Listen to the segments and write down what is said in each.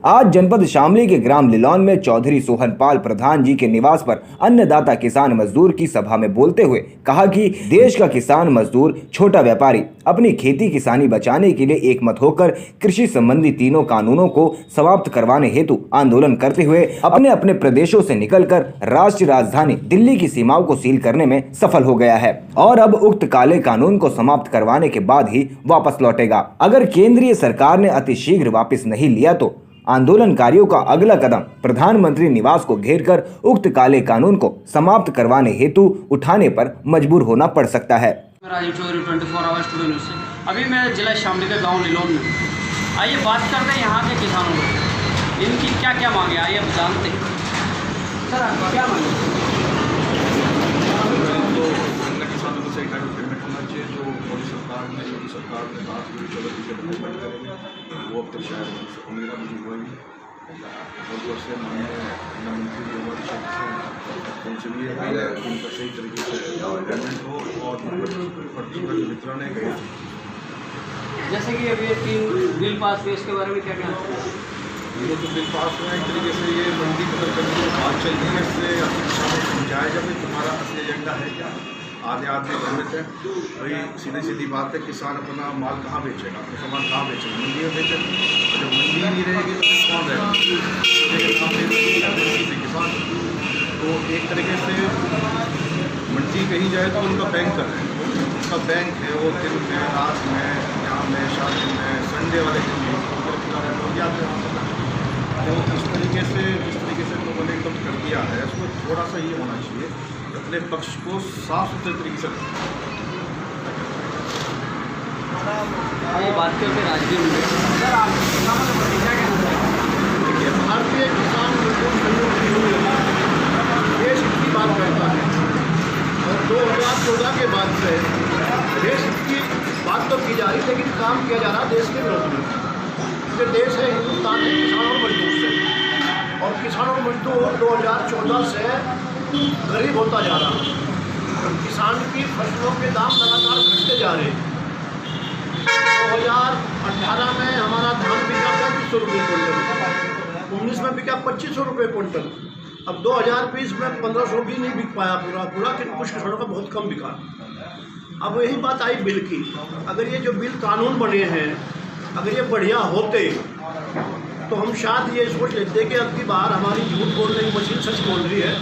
आज जनपद शामली के ग्राम लिलौन में चौधरी सोहनपाल प्रधान जी के निवास पर अन्नदाता किसान मजदूर की सभा में बोलते हुए कहा कि देश का किसान मजदूर छोटा व्यापारी अपनी खेती किसानी बचाने के लिए एकमत होकर कृषि संबंधी तीनों कानूनों को समाप्त करवाने हेतु आंदोलन करते हुए अपने अपने प्रदेशों से निकलकर राष्ट्रीय राजधानी दिल्ली की सीमाओं को सील करने में सफल हो गया है और अब उक्त काले कानून को समाप्त करवाने के बाद ही वापस लौटेगा। अगर केंद्रीय सरकार ने अतिशीघ्र वापस नहीं लिया तो आंदोलनकारियों का अगला कदम प्रधानमंत्री निवास को घेरकर उक्त काले कानून को समाप्त करवाने हेतु उठाने पर मजबूर होना पड़ सकता है। Rajeev Chaudhary 24 hours today news से। अभी मैं जिला शामली के गांव लिलौन में। आइए बात करते हैं यहाँ के किसानों को, इनकी क्या क्या मांगे आइए अब जानते हैं। सर आपकी क्या मांगे? तो किसानों को सही टाइम पेमेंट होना चाहिए। जो मोदी सरकार ने कहा कि 14 से पेमेंट करेंगे वो अब तक शायद उम्मीद नहीं हुई। बहुत वर्ष से माननीय मंत्री जी हमारी शक्ति से उनसे भी उनका सही तरीके से पेमेंट हो और जो वितरण है। जैसे कि अभी 3 बिल पास हुए, इसके बारे में क्या कहना है? ये तो बिल पास हुआ एक तरीके से ये मंडी बदल करने की बात चल रही है। इससे किसानों को समझाया जाए तुम्हारा असली एजेंडा है क्या। आधे भ्रमित है। वही सीधी बात है, किसान अपना माल कहाँ बेचेगा, अपना सामान कहाँ बेचेगा, मंडी में बेचेगा। और जब मंडी नहीं रहेगी तो कौन रहेगा? किसान तो एक तरीके से मंडी कहीं जाए तो उनका बैंक है, उनका बैंक है। वो दिन में रात में यहाँ में शादी में संडे वाले दिन में जाते हैं। तो इस तरीके से लोगों ने एकदम कर दिया है। उसको थोड़ा सा ये होना चाहिए अपने पक्ष को साफ सुथरे तरीके से। ये बात करते राजनीति में सर आप किसानों के प्रति क्या कहना चाहिए? देखिए भारतीय किसान देश की बात करता है और 2014 के बाद से देश की बात तो की जा रही, लेकिन काम किया जा रहा देश के विरोध में। देश है हिंदुस्तान है किसानों और मजदूर से, और किसानों और मजदूर 2014 से गरीब होता जा रहा है। किसान की फसलों के दाम लगातार घटते जा रहे हैं। 2018 में हमारा धान बिका 3500 रुपये क्विंटल, 19 में बिका 2500 रुपये क्विंटल। अब 2020 में 1500 भी नहीं बिक पाया पूरा कि कुछ किसानों का बहुत कम बिका। अब यही बात आई बिल की। अगर ये जो बिल कानून बने हैं अगर ये बढ़िया होते तो हम शायद ये सोच लेते कि अब की बार हमारी झूठ बोलने की मशीन सच बोल रही है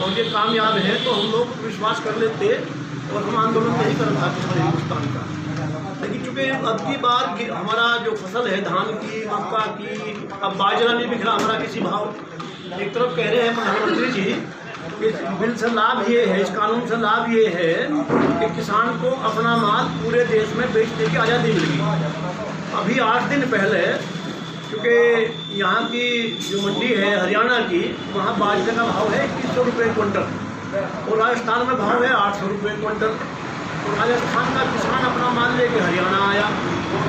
और ये कामयाब है, तो हम लोग विश्वास कर लेते और हम आंदोलन नहीं करना था किसान हिंदुस्तान का। लेकिन चूँकि अब की बार हमारा जो फसल है धान की, मक्का की, अब बाजरा नहीं बिक रहा हमारा किसी भाव। एक तरफ कह रहे हैं प्रधानमंत्री जी इस बिल से लाभ ये है, इस कानून से लाभ ये है कि किसान को अपना माल पूरे देश में बेचने की आज़ादी मिलेगी। अभी 8 दिन पहले क्योंकि यहाँ की जो मंडी है हरियाणा की, वहाँ बाजरे का भाव है 2100 रुपये क्विंटल और राजस्थान में भाव है 800 रुपये क्विंटल। तो राजस्थान का किसान अपना माल लेके हरियाणा आया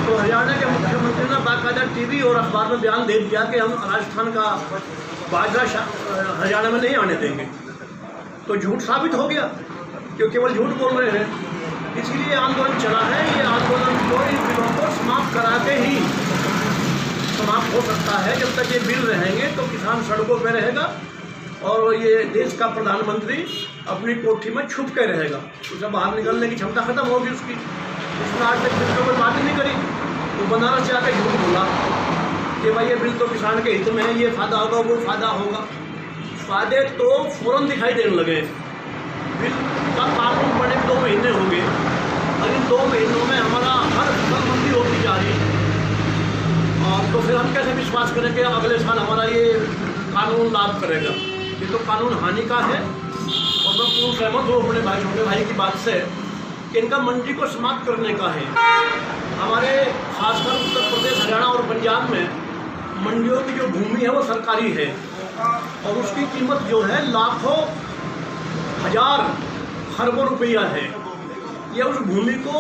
तो हरियाणा के मुख्यमंत्री ने बाकायदा टीवी और अखबार में बयान दे दिया कि हम राजस्थान का बाजरा हरियाणा में नहीं आने देंगे। तो झूठ साबित हो गया क्योंकि केवल झूठ बोल रहे हैं। इसलिए आंदोलन चला है। ये आंदोलन को इन बिलों को समाप्त करा के ही समाप्त हो सकता है। जब तक ये बिल रहेंगे तो किसान सड़कों पर रहेगा और ये देश का प्रधानमंत्री अपनी कोठी में छुप के रहेगा। उसे बाहर निकलने की क्षमता खत्म होगी उसकी। उसने आज तक बिल पर कोई बात ही नहीं करी। वो बनारस से आके झूठ बोला कि भाई ये बिल तो किसान के हित में है, ये फ़ायदा होगा वो फ़ायदा होगा। फ़ायदे तो फ़ौरन दिखाई देने लगे। बिल का कानून बने 2 महीने हो गए और इन 2 महीनों में हमारा हर फसल मंदी होती जा रही है। और तो फिर हम कैसे विश्वास करें कि अगले साल हमारा ये कानून लाभ करेगा? ये तो कानून हानि का है। और मैं पूर्ण सहमत हूँ अपने छोटे भाई की बात से कि इनका मंडी को समाप्त करने का है। हमारे खासकर उत्तर प्रदेश, हरियाणा और पंजाब में मंडियों की जो भूमि है वो सरकारी है और उसकी कीमत जो है लाखों हजार खरबों रुपया है। ये उस भूमि को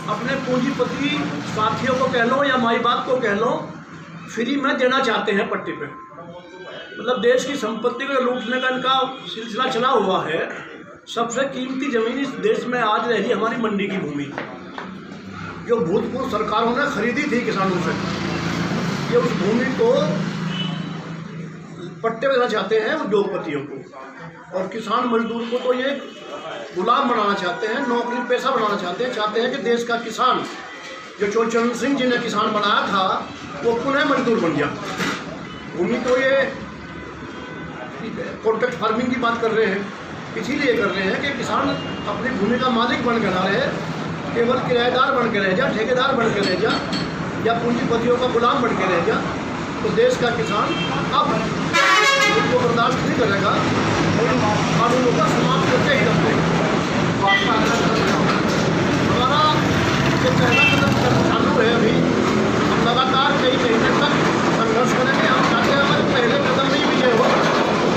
अपने पूंजीपति साथियों को कह लो या माई बाप को कह लो फ्री में देना चाहते हैं पट्टी पे। मतलब देश की संपत्ति को लूटने का इनका सिलसिला चला हुआ है। सबसे कीमती जमीन इस देश में आज रही हमारी मंडी की भूमि, जो भूतपूर्व सरकारों ने खरीदी थी किसानों से। ये उस भूमि को पट्टे देना चाहते हैं उद्योगपतियों को, और किसान मजदूर को तो ये गुलाम बनाना चाहते हैं, नौकरी पैसा बनाना चाहते हैं कि देश का किसान जो चौचरण सिंह जी ने किसान बनाया था वो पुनः मजदूर बन गया। भूमि तो ये कॉन्ट्रैक्ट फार्मिंग की बात कर रहे हैं, इसीलिए कर रहे हैं कि किसान अपनी भूमि का मालिक बन कर ना रहे, केवल किराएदार बन के रह जा, ठेकेदार बन के रह जा, या पूंजीपतियों का गुलाम बन के रह जा। तो देश का किसान अब उनको बर्दाश्त नहीं करेगा और कानूनों का समाप्त करके ही रखेगा। हमारा जो पहला कदम चालू है, अभी हम लगातार कई महीने तक संघर्ष करेंगे। हम चाहते हैं हमारे पहले कदम में ही विजय हो,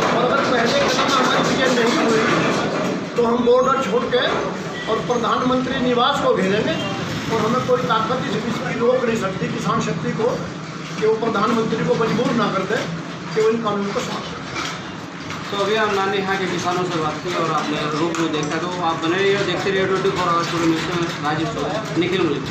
और अगर पहले कदम में हमारी विजय नहीं हुई तो हम बॉर्डर छोड़ के और प्रधानमंत्री निवास को घेरेंगे, और हमें कोई ताकत इसकी रोक नहीं सकती किसान शक्ति को कि वो प्रधानमंत्री को मजबूर ना कर दे कि वो इन कानून को समाप्त करें। तो अभी हमने यहाँ के किसानों से बात की और आपने रूप में देखा, तो आप बने रहिए, देखते रहिए 24 आवर्स न्यूज़ में। राजीव निखिल मलिक।